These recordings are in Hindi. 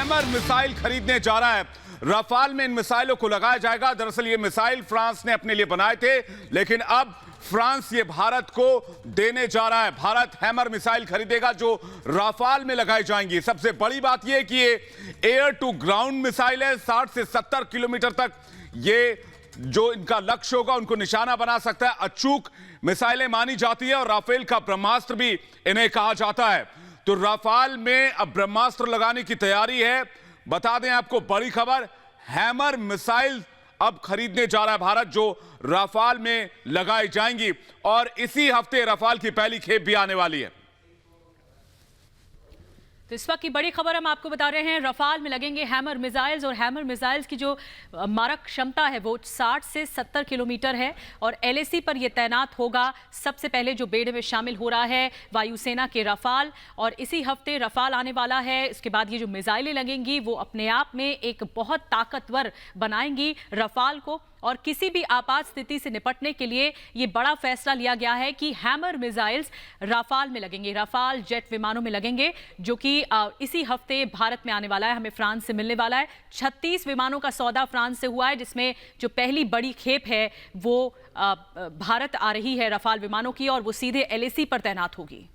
हैमर मिसाइल खरीदने जा रहा है। रफाल में इन मिसाइलों को लगाया जाएगा। दरअसल ये मिसाइल फ्रांस ने अपने लिए बनाए थे, लेकिन अब फ्रांस ये भारत को देने जा रहा है। भारत हैमर मिसाइल खरीदेगा जो राफाल में लगाई जाएंगी। सबसे बड़ी बात यह कि ये एयर टू ग्राउंड मिसाइल है। 60 से 70 किलोमीटर तक ये जो इनका लक्ष्य होगा उनको निशाना बना सकता है। अचूक मिसाइलें मानी जाती है और राफेल का ब्रह्मास्त्र भी इन्हें कहा जाता है। तो राफाल में अब ब्रह्मास्त्र लगाने की तैयारी है। बता दें आपको बड़ी खबर, हैमर मिसाइल अब खरीदने जा रहा है भारत, जो राफाल में लगाई जाएंगी और इसी हफ्ते राफाल की पहली खेप भी आने वाली है। तो इस वक्त की बड़ी खबर हम आपको बता रहे हैं, रफाल में लगेंगे हैमर मिसाइल्स और हैमर मिसाइल्स की जो मारक क्षमता है वो 60 से 70 किलोमीटर है और एलएसी पर यह तैनात होगा। सबसे पहले जो बेड़े में शामिल हो रहा है वायुसेना के रफाल, और इसी हफ्ते रफाल आने वाला है। इसके बाद ये जो मिसाइलें लगेंगी वो अपने आप में एक बहुत ताकतवर बनाएंगी रफाल को, और किसी भी आपात स्थिति से निपटने के लिए ये बड़ा फैसला लिया गया है कि हैमर मिसाइल्स राफाल में लगेंगे, राफाल जेट विमानों में लगेंगे, जो कि इसी हफ्ते भारत में आने वाला है, हमें फ्रांस से मिलने वाला है। 36 विमानों का सौदा फ्रांस से हुआ है, जिसमें जो पहली बड़ी खेप है वो भारत आ रही है राफाल विमानों की, और वो सीधे एलएसी पर तैनात होगी।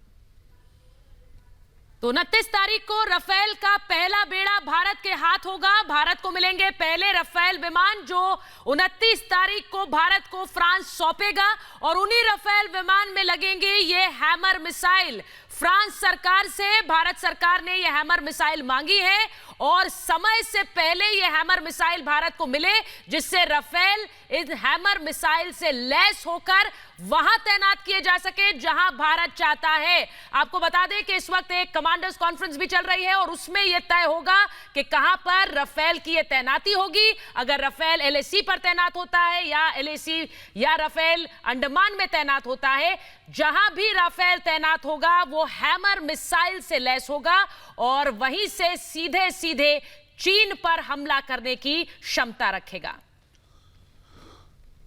तो 29 तारीख को रफेल का पहला बेड़ा भारत के हाथ होगा। भारत को मिलेंगे पहले रफेल विमान, जो 29 तारीख को भारत को फ्रांस सौंपेगा, और उन्हीं रफेल विमान में लगेंगे ये हैमर मिसाइल। फ्रांस सरकार से भारत सरकार ने यह हैमर मिसाइल मांगी है और समय से पहले यह हैमर मिसाइल भारत को मिले, जिससे रफेल इस हैमर मिसाइल से लैस होकर वहां तैनात किए जा सके जहां भारत चाहता है। आपको बता दें कि इस वक्त एक कमांडर्स कॉन्फ्रेंस भी चल रही है और उसमें यह तय होगा कि कहां पर रफेल की यह तैनाती होगी। अगर रफेल एलएसी पर तैनात होता है या एलएसी या रफेल अंडमान में तैनात होता है, जहां भी राफेल तैनात होगा वो हैमर मिसाइल से लैस होगा और वहीं से सीधे सीधे चीन पर हमला करने की क्षमता रखेगा।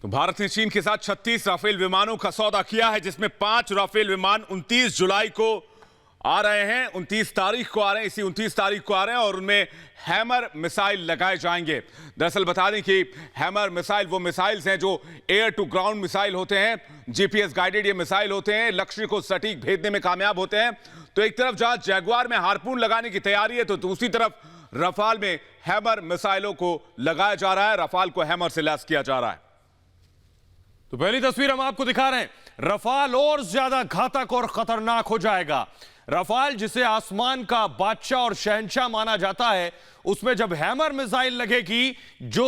तो भारत ने चीन के साथ 36 राफेल विमानों का सौदा किया है, जिसमें 5 राफेल विमान 29 जुलाई को आ रहे हैं, 29 तारीख को आ रहे हैं, इसी 29 तारीख को आ रहे हैं, और उनमें हैमर मिसाइल लगाए जाएंगे। दरअसल बता दें कि हैमर मिसाइल वो मिसाइल्स हैं जो एयर टू ग्राउंड मिसाइल होते हैं, जीपीएस गाइडेड ये मिसाइल होते हैं, लक्ष्य को सटीक भेजने में कामयाब होते हैं। तो एक तरफ जहां जैगुआर में हार्पून लगाने की तैयारी है, तो दूसरी तरफ रफाल में हैमर मिसाइलों को लगाया जा रहा है, रफाल को हैमर से लैस किया जा रहा है। तो पहली तस्वीर हम आपको दिखा रहे हैं, रफाल और ज्यादा घातक और खतरनाक हो जाएगा। रफाल, जिसे आसमान का बादशाह और शहंशाह माना जाता है, उसमें जब हैमर मिसाइल लगेगी जो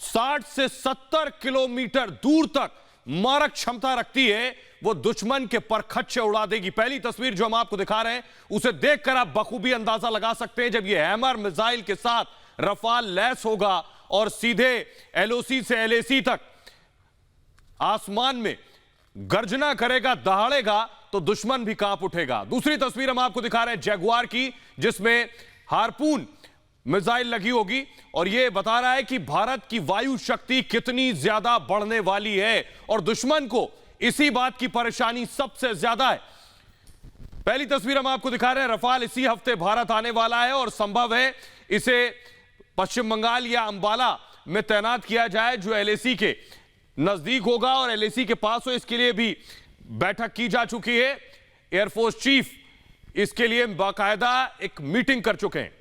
60 से 70 किलोमीटर दूर तक मारक क्षमता रखती है, वो दुश्मन के परखच्चे उड़ा देगी। पहली तस्वीर जो हम आपको दिखा रहे हैं उसे देखकर आप बखूबी अंदाजा लगा सकते हैं, जब ये हैमर मिसाइल के साथ रफाल लैस होगा और सीधे एलओसी से एलएसी तक आसमान में गर्जना करेगा, दहाड़ेगा, तो दुश्मन भी कांप उठेगा। दूसरी तस्वीर हम आपको दिखा रहे हैं जैगुआर की, जिसमें हार्पून मिसाइल लगी होगी, और यह बता रहा है कि भारत की वायु शक्ति कितनी ज्यादा बढ़ने वाली है, और दुश्मन को इसी बात की परेशानी सबसे ज्यादा है। पहली तस्वीर हम आपको दिखा रहे हैं, रफाल इसी हफ्ते भारत आने वाला है और संभव है इसे पश्चिम बंगाल या अंबाला में तैनात किया जाए, जो एलएसी के नजदीक होगा और एलएसी के पास हो। इसके लिए भी बैठक की जा चुकी है, एयरफोर्स चीफ इसके लिए बाकायदा एक मीटिंग कर चुके हैं।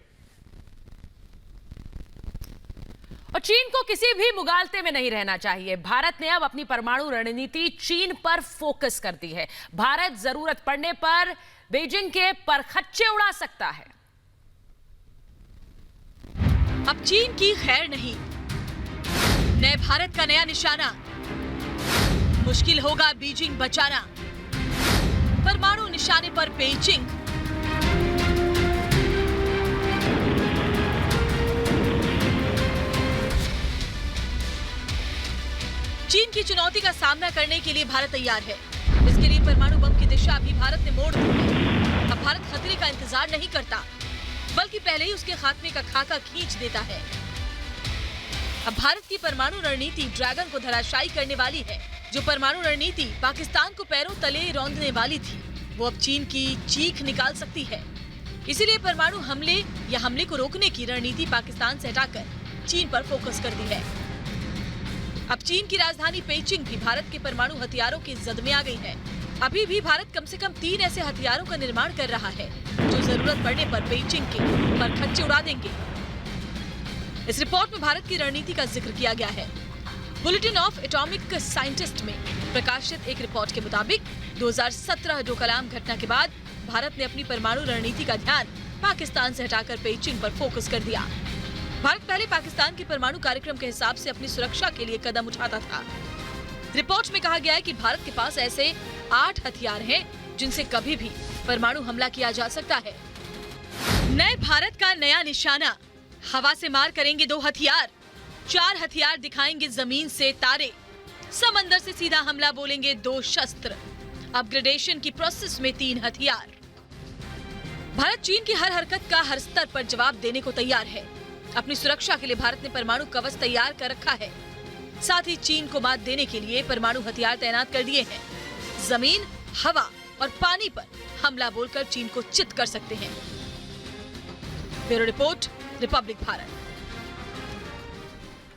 और चीन को किसी भी मुगालते में नहीं रहना चाहिए। भारत ने अब अपनी परमाणु रणनीति चीन पर फोकस कर दी है। भारत जरूरत पड़ने पर बीजिंग के परखच्चे उड़ा सकता है। अब चीन की खैर नहीं, नए भारत का नया निशाना, मुश्किल होगा बीजिंग बचाना। परमाणु निशाने पर बीजिंग, चीन की चुनौती का सामना करने के लिए भारत तैयार है। इसके लिए परमाणु बम की दिशा भी भारत ने मोड़ दी है। अब भारत खतरे का इंतजार नहीं करता, बल्कि पहले ही उसके खात्मे का खाका खींच देता है। अब भारत की परमाणु रणनीति ड्रैगन को धराशायी करने वाली है। जो परमाणु रणनीति पाकिस्तान को पैरों तले रौंदने वाली थी, वो अब चीन की चीख निकाल सकती है। इसीलिए परमाणु हमले या हमले को रोकने की रणनीति पाकिस्तान से हटाकर चीन पर फोकस कर दी है। अब चीन की राजधानी पेइचिंग भी भारत के परमाणु हथियारों की जद में आ गई है। अभी भी भारत कम से कम 3 ऐसे हथियारों का निर्माण कर रहा है जो जरूरत पड़ने पर पेइचिंग के परखच्चे उड़ा देंगे। इस रिपोर्ट में भारत की रणनीति का जिक्र किया गया है। बुलेटिन ऑफ एटॉमिक साइंटिस्ट में प्रकाशित एक रिपोर्ट के मुताबिक 2017 डोकलाम घटना के बाद भारत ने अपनी परमाणु रणनीति का ध्यान पाकिस्तान से हटाकर पेइचिंग पर फोकस कर दिया। भारत पहले पाकिस्तान के परमाणु कार्यक्रम के हिसाब से अपनी सुरक्षा के लिए कदम उठाता था। रिपोर्ट में कहा गया है कि भारत के पास ऐसे 8 हथियार हैं जिनसे कभी भी परमाणु हमला किया जा सकता है। नए भारत का नया निशाना, हवा से मार करेंगे 2 हथियार, 4 हथियार दिखाएंगे जमीन से तारे, समंदर से सीधा हमला बोलेंगे 2 शस्त्र, अपग्रेडेशन की प्रोसेस में 3 हथियार। भारत चीन की हर हरकत का हर स्तर पर जवाब देने को तैयार है। अपनी सुरक्षा के लिए भारत ने परमाणु कवच तैयार कर रखा है। साथ ही चीन को मात देने के लिए परमाणु हथियार तैनात कर दिए हैं। जमीन, हवा और पानी पर हमला बोलकर चीन को चित कर सकते हैं। Bureau report, Republic Bharat.